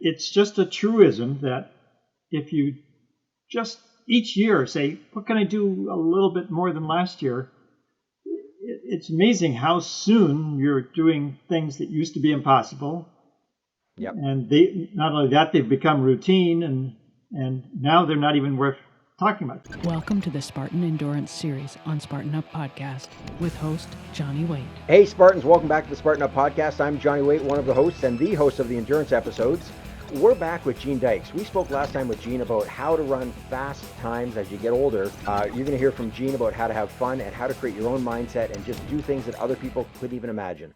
it's just a truism that if you just each year say, what can I do a little bit more than last year? It's amazing how soon you're doing things that used to be impossible. Yep. And they not only that, they've become routine, and now they're not even worth talking about. Welcome to the Spartan Endurance Series on Spartan Up Podcast with host Johnny Waite. Hey Spartans, welcome back to the Spartan Up Podcast. I'm Johnny Waite, one of the hosts and the host of the endurance episodes. We're back with Gene Dykes. We spoke last time with Gene about how to run fast times as you get older. You're going to hear from Gene about how to have fun and how to create your own mindset and just do things that other people couldn't even imagine.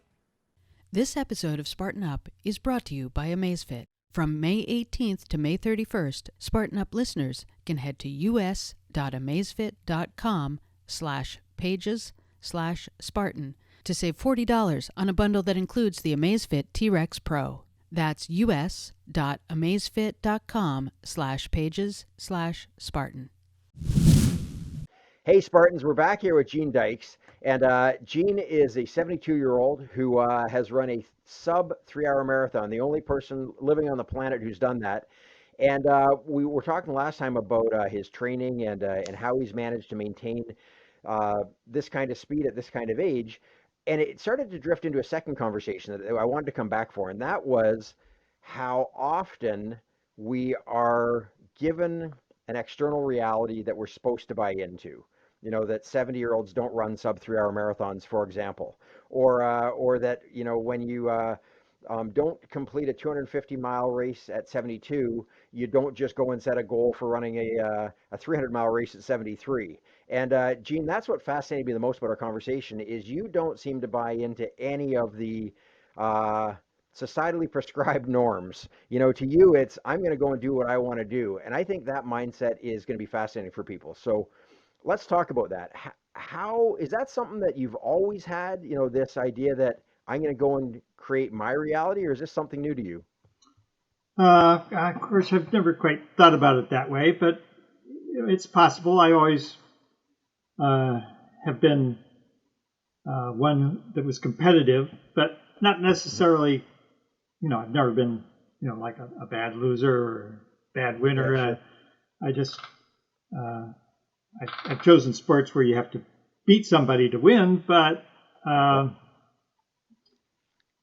This episode of Spartan Up is brought to you by Amazfit. From May 18th to May 31st, Spartan Up listeners can head to us.amazfit.com/pages/Spartan to save $40 on a bundle that includes the Amazfit T-Rex Pro. That's us.amazfit.com/pages/Spartan. Hey Spartans, we're back here with Gene Dykes. And Gene is a 72-year-old who has run a sub 3-hour marathon, the only person living on the planet who's done that. And we were talking last time about his training and how he's managed to maintain this kind of speed at this kind of age. And it started to drift into a second conversation that I wanted to come back for, and that was how often we are given an external reality that we're supposed to buy into. You know, that 70-year-olds don't run sub 3-hour marathons, for example, or that, you know, when you don't complete a 250-mile race at 72, you don't just go and set a goal for running a 300-mile race at 73. And Gene, that's what fascinated me the most about our conversation is you don't seem to buy into any of the societally prescribed norms. You know, to you, it's I'm going to go and do what I want to do. And I think that mindset is going to be fascinating for people. So let's talk about that. How is that something that you've always had, you know, this idea that I'm going to go and create my reality, or is this something new to you? Of course, I've never quite thought about it that way, but it's possible. I always have been one that was competitive, but not necessarily, you know, I've never been, you know, like a bad loser or bad winner. Yeah, sure. I just, I've chosen sports where you have to beat somebody to win, but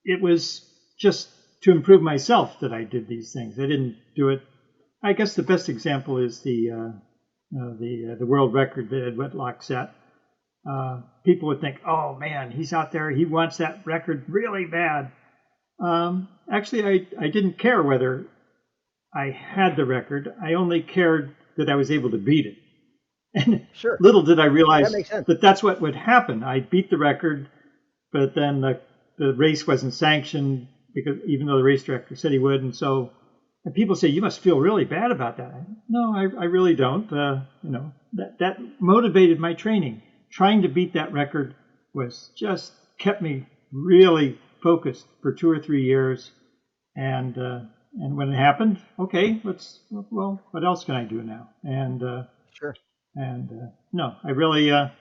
it was just to improve myself that I did these things. I didn't do it. I guess the best example is the world record that Ed Whitlock set. People would think, oh man, he's out there, he wants that record really bad. Actually, I didn't care whether I had the record. I only cared that I was able to beat it. And Sure. Little did I realize that that's what would happen. I beat the record, but then the race wasn't sanctioned because even though the race director said he would. And so and people say, you must feel really bad about that. No, I really don't. You know, that motivated my training. Trying to beat that record was just kept me really focused for 2 or 3 years. And when it happened, okay, what else can I do now? And Sure. And no, I really, I'm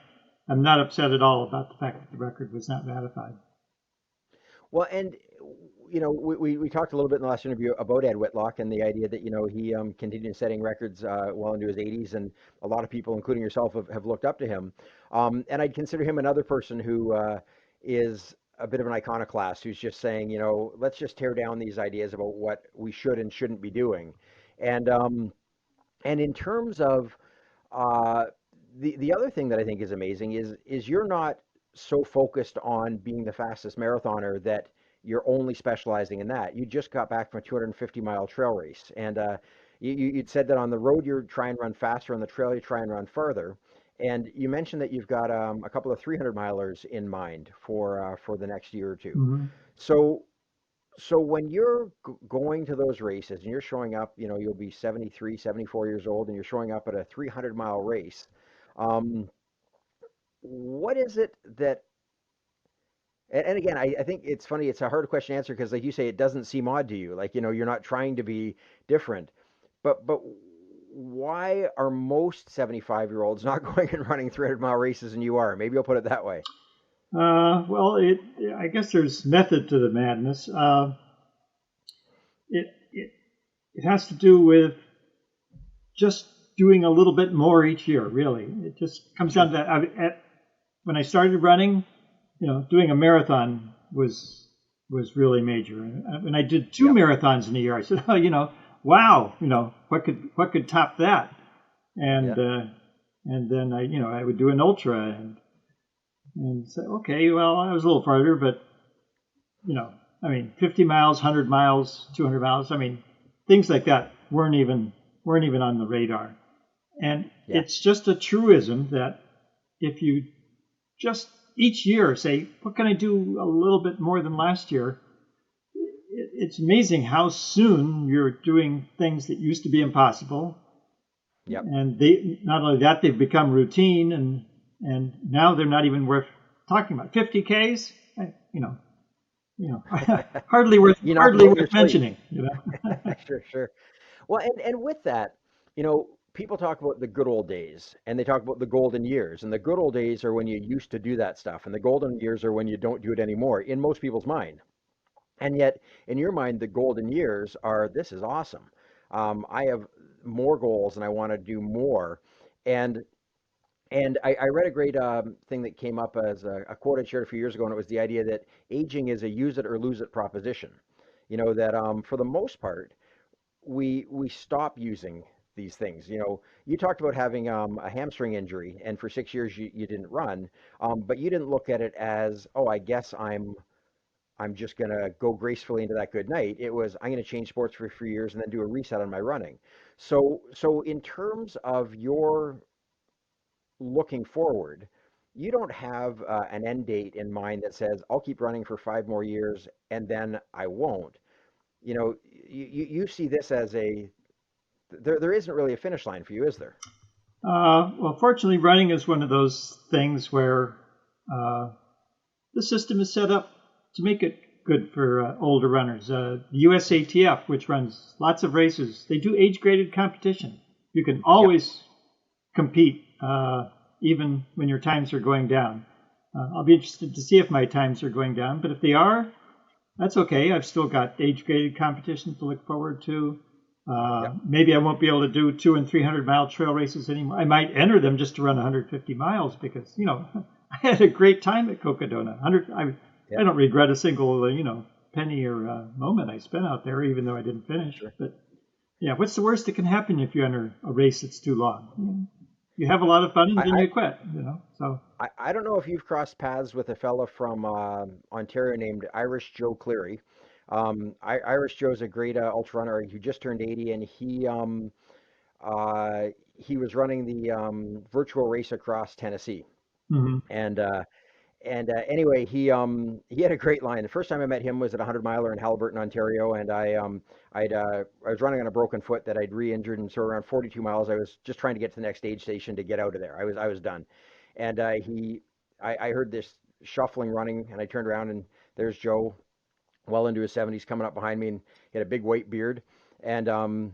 not upset at all about the fact that the record was not ratified. Well, and you know, we talked a little bit in the last interview about Ed Whitlock and the idea that, you know, he continued setting records well into his 80s, and a lot of people, including yourself, have looked up to him. And I'd consider him another person who is a bit of an iconoclast, who's just saying, you know, let's just tear down these ideas about what we should and shouldn't be doing. And in terms of the other thing that I think is amazing is you're not so focused on being the fastest marathoner that you're only specializing in that. You just got back from a 250-mile trail race, and you'd said that on the road you try and run faster, on the trail you try and run further. And you mentioned that you've got a couple of 300-milers in mind for the next year or two. Mm-hmm. So when you're going to those races and you're showing up, you know, you'll be 73, 74 years old, and you're showing up at a 300-mile race. What is it that, and again, I think it's funny, it's a hard question to answer because, like you say, it doesn't seem odd to you. Like, you know, you're not trying to be different. But why are most 75-year-olds not going and running 300-mile races and you are? Maybe I'll put it that way. Well, I guess there's method to the madness. it has to do with just doing a little bit more each year, really. It just comes down to that. When I started running, doing a marathon was really major. And when I did 2 marathons in a year, I said, wow, what could top that? And and then I would do an ultra and say, okay, well, I was a little farther, but 50 miles, 100 miles, 200 miles. Things like that weren't even on the radar. And it's just a truism that if you just each year say, what can I do a little bit more than last year? It's amazing how soon you're doing things that used to be impossible. Yep. And they not only that, they've become routine, and now they're not even worth talking about. 50Ks, hardly worth mentioning. Sure. Well, and with that, people talk about the good old days, and they talk about the golden years. And the good old days are when you used to do that stuff, and the golden years are when you don't do it anymore, in most people's mind. And yet, in your mind, the golden years are, this is awesome. I have more goals, and I want to do more. And I read a great thing that came up as a quote I shared a few years ago, and it was the idea that aging is a use it or lose it proposition. That for the most part, we stop using these things. You talked about having a hamstring injury, and for 6 years you didn't run, but you didn't look at it as, oh, I guess I'm just going to go gracefully into that good night. It was, I'm going to change sports for 3 years and then do a reset on my running. So in terms of your looking forward, you don't have an end date in mind that says, I'll keep running for 5 more years and then I won't. You see this as there isn't really a finish line for you, is there? Well, fortunately, running is one of those things where the system is set up to make it good for older runners. The USATF, which runs lots of races, they do age-graded competition. You can always compete, even when your times are going down. I'll be interested to see if my times are going down, but if they are, that's okay. I've still got age-graded competitions to look forward to. Maybe I won't be able to do 200 and 300 mile trail races anymore. I might enter them just to run 150 miles because, I had a great time at Cocodona. I don't regret a single, penny or moment I spent out there, even though I didn't finish. Sure. But what's the worst that can happen if you enter a race that's too long? You have a lot of fun and then you quit, So I don't know if you've crossed paths with a fella from Ontario named Irish Joe Cleary. Irish Joe's a great ultra runner. He just turned 80, and he was running the virtual race across Tennessee. mm-hmm. And anyway, he had a great line. The first time I met him was at a 100-miler in Haliburton, Ontario, and I was running on a broken foot that I'd re-injured, and so around 42 miles, I was just trying to get to the next aid station to get out of there. I was done, and I heard this shuffling running, and I turned around, and there's Joe, well into his 70s, coming up behind me, and he had a big white beard, and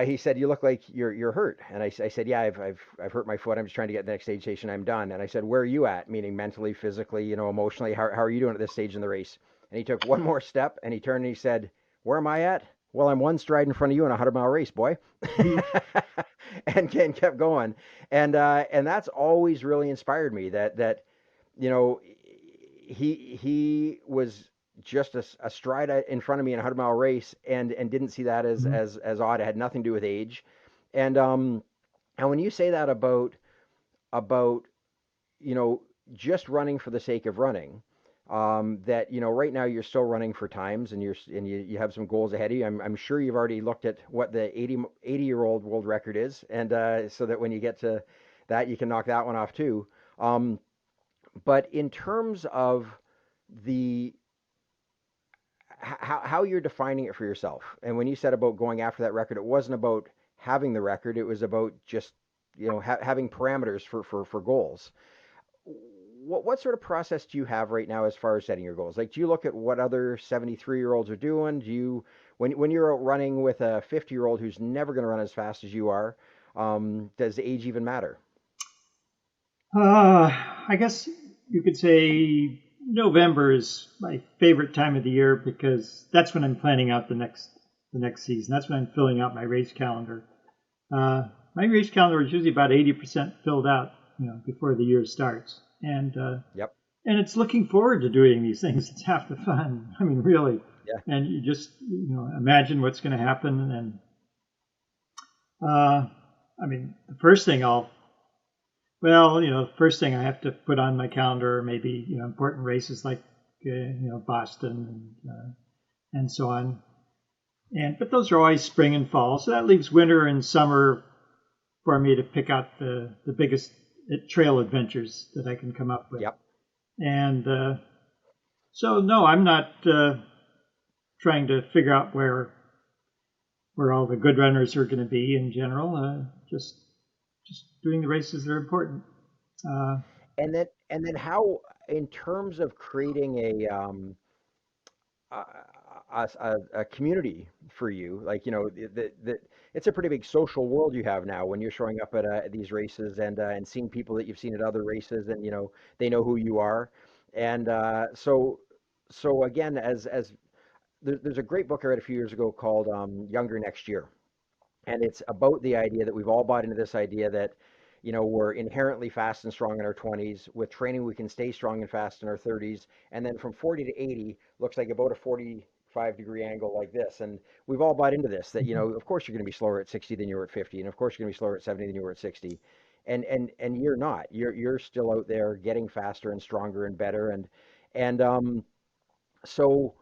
he said, "You look like you're hurt." And I said, "Yeah, I've hurt my foot. I'm just trying to get to the next aid station. I'm done." And I said, "Where are you at?" Meaning mentally, physically, emotionally. How are you doing at this stage in the race? And he took one more step, and he turned and he said, "Where am I at?" "Well, I'm one stride in front of you in a 100-mile race, boy." and kept going. And that's always really inspired me. That he was just a stride in front of me in a 100-mile race, and didn't see that as odd. It had nothing to do with age. And when you say that about just running for the sake of running, that right now you're still running for times, and you have some goals ahead of you. I'm sure you've already looked at what the 80-year-old world record is, and so that when you get to that, you can knock that one off too. But in terms of how you're defining it for yourself, and when you said about going after that record, it wasn't about having the record. It was about just having parameters for goals. What sort of process do you have right now as far as setting your goals? Like, do you look at what other 73-year-olds are doing? Do you, when you're out running with a 50-year-old who's never going to run as fast as you are, does age even matter? I guess you could say November is my favorite time of the year because that's when I'm planning out the the next season. That's when I'm filling out my race calendar. My race calendar is usually about 80% filled out, before the year starts, and Yep. and it's looking forward to doing these things. It's half the fun. I mean, really. Yeah. And you just imagine what's going to happen, and I mean, the first thing the first thing I have to put on my calendar are maybe important races like Boston and so on. But those are always spring and fall, so that leaves winter and summer for me to pick out the biggest trail adventures that I can come up with. Yep. And so no, I'm not trying to figure out where all the good runners are going to be in general. Just doing the races that are important. And then how, in terms of creating a community for you, like it's a pretty big social world you have now when you're showing up at these races and seeing people that you've seen at other races, and they know who you are, and so again, as there's a great book I read a few years ago called Younger Next Year. And it's about the idea that we've all bought into this idea that, we're inherently fast and strong in our 20s. With training, we can stay strong and fast in our 30s. And then from 40 to 80 looks like about a 45-degree angle like this. And we've all bought into this, that, of course you're going to be slower at 60 than you were at 50. And of course you're going to be slower at 70 than you were at 60. And you're not. You're still out there getting faster and stronger and better. And so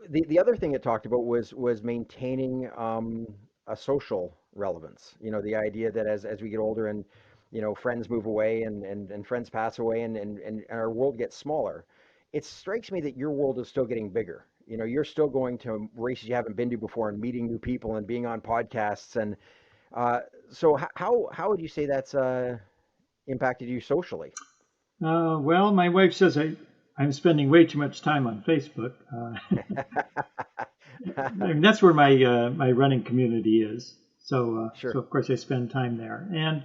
the other thing it talked about was maintaining a social relevance. The idea that as we get older and friends move away and friends pass away and our world gets smaller, it strikes me that your world is still getting bigger. You're still going to races you haven't been to before and meeting new people and being on podcasts. And so how would you say that's impacted you socially? Well, my wife says I'm spending way too much time on Facebook. I mean, that's where my running community is. So Sure. So of course I spend time there, and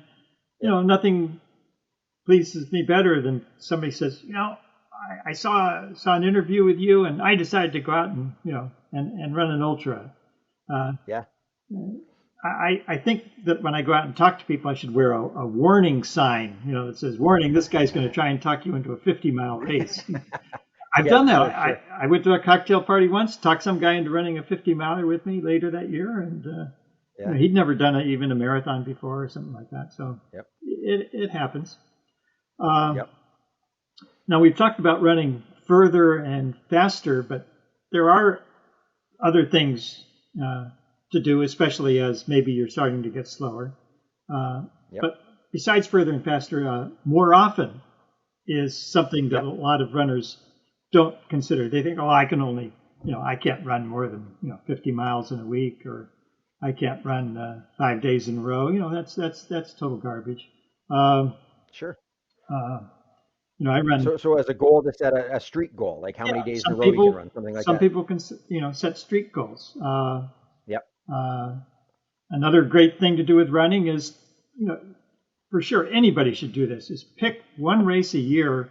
nothing pleases me better than somebody says, I saw an interview with you, and I decided to go out and and run an ultra. Yeah. I think that when I go out and talk to people, I should wear a warning sign, that says, "Warning: this guy's going to try and talk you into a 50-mile race." I've done that. Sure. I went to a cocktail party once, talked some guy into running a 50-miler with me later that year, and he'd never done even a marathon before or something like that. So it happens. Yep. Now, we've talked about running further and faster, but there are other things to do, especially as maybe you're starting to get slower. But besides further and faster, more often is something that a lot of runners don't consider. They think, I can only, I can't run more than 50 miles in a week, or I can't run 5 days in a row. That's total garbage. Sure. I run. So as a goal to set a streak goal, like how many days in a row you can run, something like that. Some people can, set streak goals. Yep. Another great thing to do with running is, for sure anybody should do this, is pick one race a year,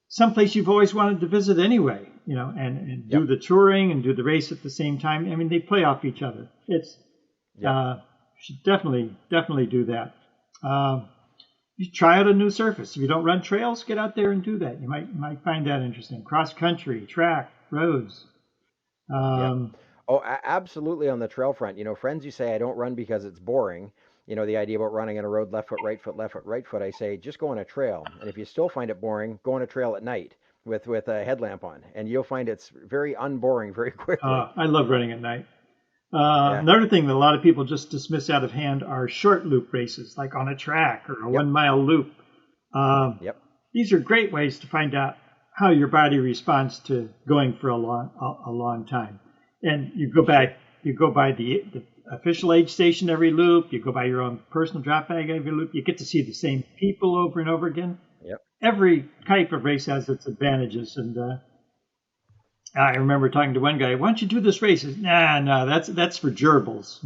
someplace you've always wanted to visit anyway, and do the touring and do the race at the same time. I mean, they play off each other. It's should definitely do that. You try out a new surface. If you don't run trails, get out there and do that. You might find that interesting. Cross country, track, roads. Oh, absolutely. On the trail front, friends who say I don't run because it's boring. The idea about running on a road, left foot, right foot, left foot, right foot. I say just go on a trail, and if you still find it boring, go on a trail at night with a headlamp on, and you'll find it's very unboring very quickly. I love running at night. Another thing that a lot of people just dismiss out of hand are short loop races, like on a track or a 1 mile loop. These are great ways to find out how your body responds to going for a long time. And you go by the official aid station every loop. You go by your own personal drop bag every loop. You get to see the same people over and over again. Every type of race has its advantages, and I remember talking to one guy. Why don't you do this race? He says, no, that's for gerbils.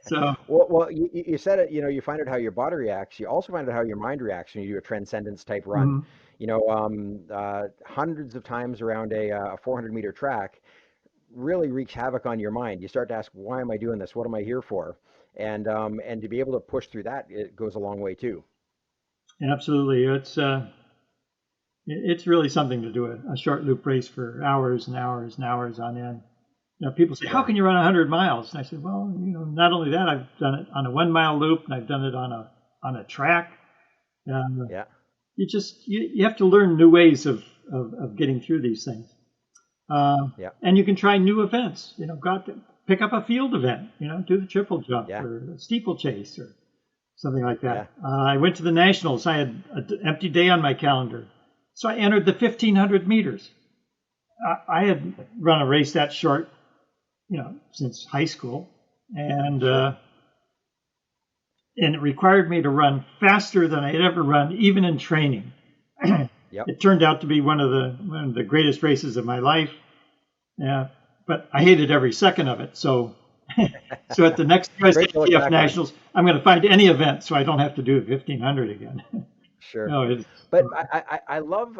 So well, you said it. You find out how your body reacts. You also find out how your mind reacts when you do a transcendence type run. Mm-hmm. Hundreds of times around a 400-meter track, really wreaks havoc on your mind. You start to ask, why am I doing this? What am I here for? And to be able to push through that, it goes a long way too. Absolutely. It's really something to do a short loop race for hours and hours and hours on end. People say, how Yeah. can you run 100 miles? And I said, well, not only that, I've done it on a 1 mile loop, and I've done it on a track. Yeah. You have to learn new ways of getting through these things. Yeah. And you can try new events. Pick up a field event. Do the triple jump Yeah. or a steeplechase or something like Yeah. that. I went to the Nationals. I had an empty day on my calendar, so I entered the 1,500 meters. I had run a race that short, since high school, and Sure. and it required me to run faster than I had ever run, even in training. Yep. It turned out to be one of the greatest races of my life. Yeah, but I hated every second of it. So, so at the next Great to look USATF back on. Nationals, I'm going to find any event so I don't have to do 1,500 again. Sure. No, it's But I love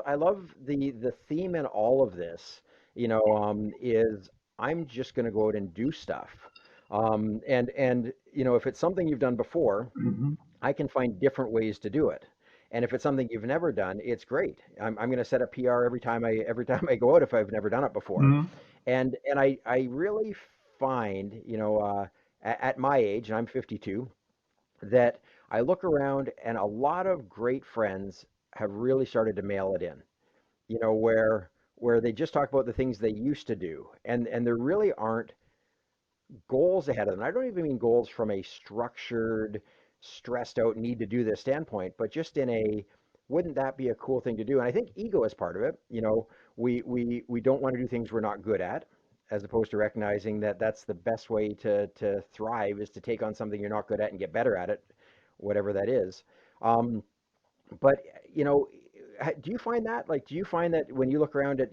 the theme in all of this, is I'm just going to go out and do stuff. And if it's something you've done before, mhm, I can find different ways to do it. And if it's something you've never done, it's great. I'm going to set a PR every time I go out if I've never done it before. mhm, And I really find, at my age, and I'm 52, that I look around and a lot of great friends have really started to mail it in, where they just talk about the things they used to do, and there really aren't goals ahead of them. I don't even mean goals from a structured, stressed out need to do this standpoint, but just in a wouldn't that be a cool thing to do? And I think ego is part of it. We don't want to do things we're not good at, as opposed to recognizing that that's the best way to thrive is to take on something you're not good at and get better at it, whatever that is. Um, but do you find that? Like, do you find that when you look around at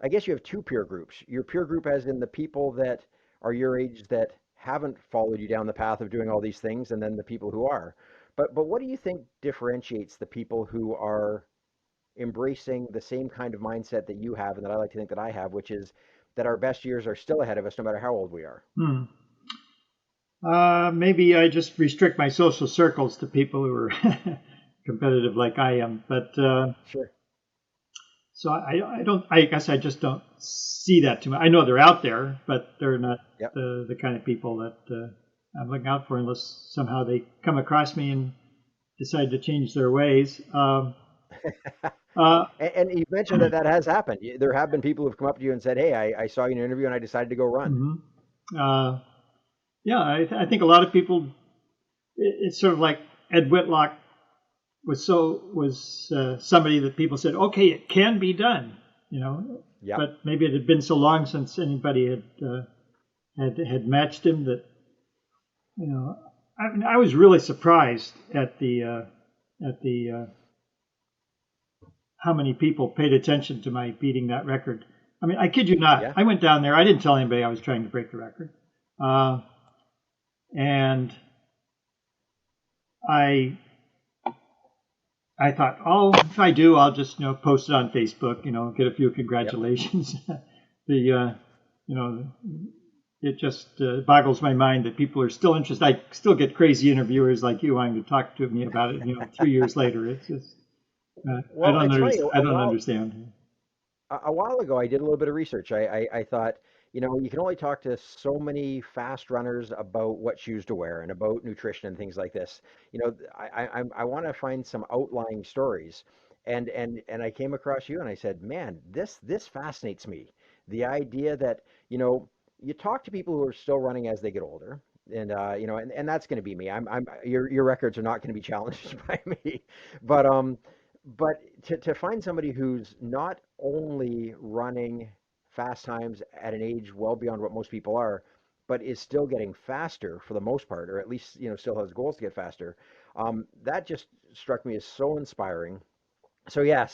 I guess you have two peer groups. Your peer group, as in the people that are your age that haven't followed you down the path of doing all these things, and then the people who are. But what do you think differentiates the people who are embracing the same kind of mindset that you have, and that I like to think that I have, which is that our best years are still ahead of us, no matter how old we are? hmm. Maybe I just restrict my social circles to people who are competitive like I am. But Sure. so I don't. I guess I just don't see that too much. I know they're out there, but they're not Yep. the kind of people that I'm looking out for unless somehow they come across me and decide to change their ways. Uh, And you mentioned that has happened. There have been people who've come up to you and said, "Hey, I saw you in an interview and I decided to go run." mhm. uh, yeah, I think a lot of people. It's sort of like Ed Whitlock was somebody that people said, okay, it can be done, Yep. but maybe it had been so long since anybody had matched him that I mean, I was really surprised at the how many people paid attention to my beating that record. I mean, I kid you not. Yeah. I went down there. I didn't tell anybody I was trying to break the record, and I I thought, oh, if I do, I'll just post it on Facebook, get a few Yep. congratulations. You know, it just boggles my mind that people are still interested. I still get crazy interviewers like you wanting to talk to me about it. 3 years later, it's just Well, it's funny. I don't understand. A while ago, I did a little bit of research. I thought, you can only talk to so many fast runners about what shoes to wear and about nutrition and things like this. I want to find some outlying stories, and I came across you, and I said, man, this fascinates me. The idea that you talk to people who are still running as they get older. And that's going to be me. Your records are not going to be challenged by me, but to find somebody who's not only running fast times at an age well beyond what most people are, but is still getting faster for the most part, or at least still has goals to get faster. That just struck me as so inspiring. So yeah,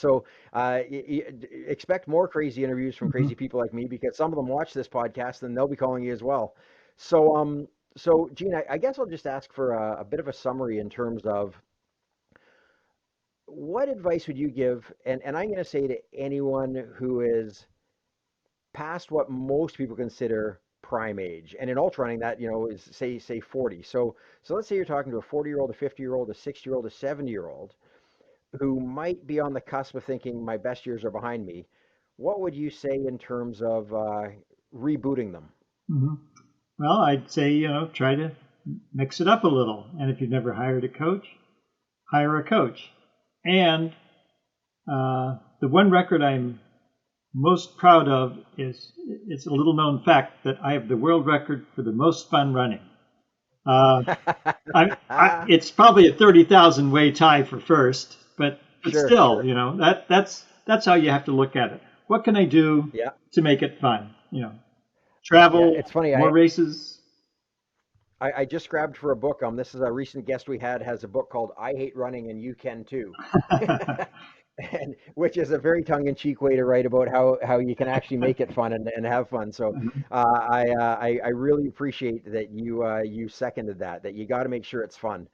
expect more crazy interviews from Mhm. crazy people like me because some of them watch this podcast and they'll be calling you as well. So Gene, I guess I'll just ask for a bit of a summary in terms of what advice would you give? And I'm going to say to anyone who is past what most people consider prime age. And in ultra running, that, is say 40. So let's say you're talking to a 40-year-old, a 50-year-old, a 60-year-old, a 70-year-old who might be on the cusp of thinking my best years are behind me. What would you say in terms of rebooting them? Hmm. Well, I'd say, try to mix it up a little. And if you've never hired a coach, hire a coach. And the one record I'm most proud of is, it's a little known fact that I have the world record for the most fun running. It's probably a 30,000 way tie for first, but Sure, still, sure. that's how you have to look at it. What can I do Yeah, to make it fun? yeah. Travel, It's funny. more races. I just grabbed for a book. This is a recent guest we had has a book called "I Hate Running and You Can Too," and which is a very tongue-in-cheek way to write about how you can actually make it fun and have fun. So I really appreciate that you seconded that you got to make sure it's fun.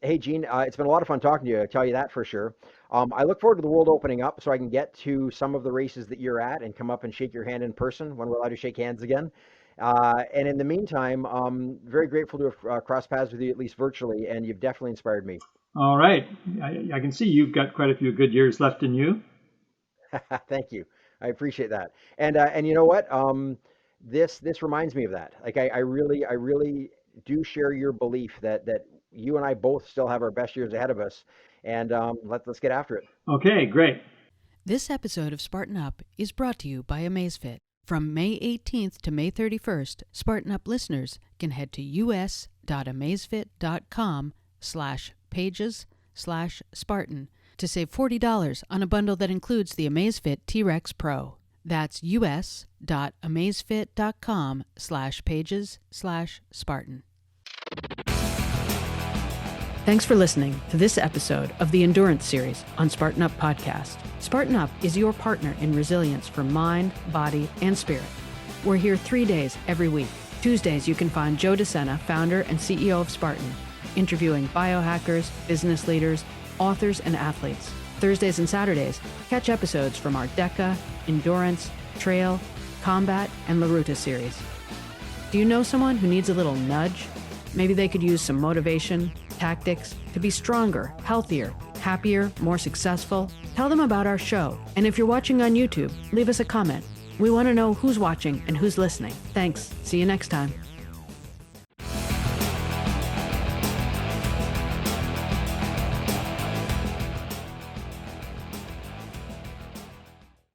Hey Gene, it's been a lot of fun talking to you. I tell you that for sure. I look forward to the world opening up so I can get to some of the races that you're at and come up and shake your hand in person when we're allowed to shake hands again. And in the meantime, very grateful to have crossed paths with you, at least virtually, and you've definitely inspired me. All right. I can see you've got quite a few good years left in you. Thank you. I appreciate that. And you know what? This reminds me of that. Like I really do share your belief that you and I both still have our best years ahead of us, and let's get after it. Okay, great. This episode of Spartan Up is brought to you by Amazfit. From May 18th to May 31st, Spartan Up listeners can head to us.amazfit.com/pages/Spartan to save $40 on a bundle that includes the Amazfit T-Rex Pro. That's us.amazfit.com/pages/Spartan. Thanks for listening to this episode of the Endurance Series on Spartan Up Podcast. Spartan Up is your partner in resilience for mind, body, and spirit. We're here 3 days every week. Tuesdays, you can find Joe DeSena, founder and CEO of Spartan, interviewing biohackers, business leaders, authors, and athletes. Thursdays and Saturdays, catch episodes from our DECA, Endurance, Trail, Combat, and La Ruta series. Do you know someone who needs a little nudge? Maybe they could use some motivation, tactics to be stronger, healthier, happier, more successful. Tell them about our show. And if you're watching on YouTube, leave us a comment. We want to know who's watching and who's listening. Thanks. See you next time.